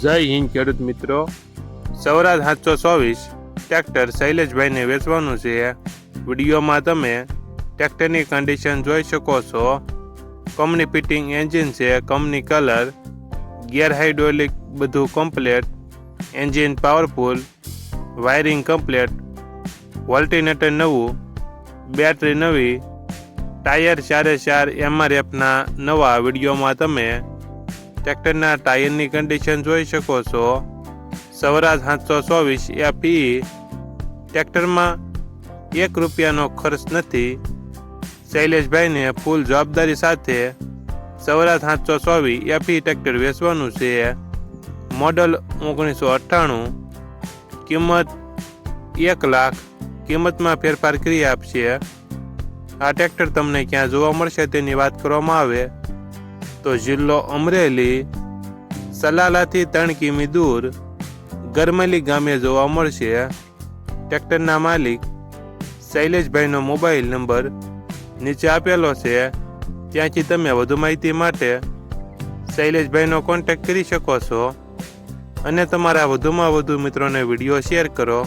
જય હિન્દ ખેડૂત મિત્રો, સ્વરાજ 724 ટ્રેક્ટર શૈલેષભાઈને વેચવાનું છે। વિડીયોમાં તમે ટ્રેક્ટરની કન્ડિશન જોઈ શકો છો। કંપની ફિટિંગ એન્જિન છે, કંપની કલર, ગિયર હાઇડ્રોલિક બધું complete, engine powerful, wiring complete, alternator નવું, બેટરી નવી, ટાયર 4 MRFના નવા। વિડીયોમાં તમે ટ્રેક્ટરના ટાયરની કન્ડિશન જોઈ શકો છો। સ્વરાજ 724 FE ટ્રેક્ટરમાં ₹1 ખર્ચ નથી। શૈલેષભાઈને ફૂલ જવાબદારી સાથે સ્વરાજ 724 FE ટ્રેક્ટર વેચવાનું છે। મોડલ 1998, કિંમત 1 લાખ, કિંમતમાં ફેરફાર કરી આપશે। આ ટ્રેક્ટર તમને ક્યાં જોવા મળશે તેની વાત કરવામાં આવે તો જિલ્લો અમરેલી, સલાલાથી 3 કિમી દૂર ગરમલી ગામે જોવા મળશે। ટ્રેક્ટરના માલિક શૈલેષભાઈનો મોબાઈલ નંબર નીચે આપેલો છે, ત્યાંથી તમે વધુ માહિતી માટે શૈલેષભાઈનો કોન્ટેક્ટ કરી શકો છો અને તમારા વધુમાં વધુ મિત્રોને વિડીયો શેર કરો।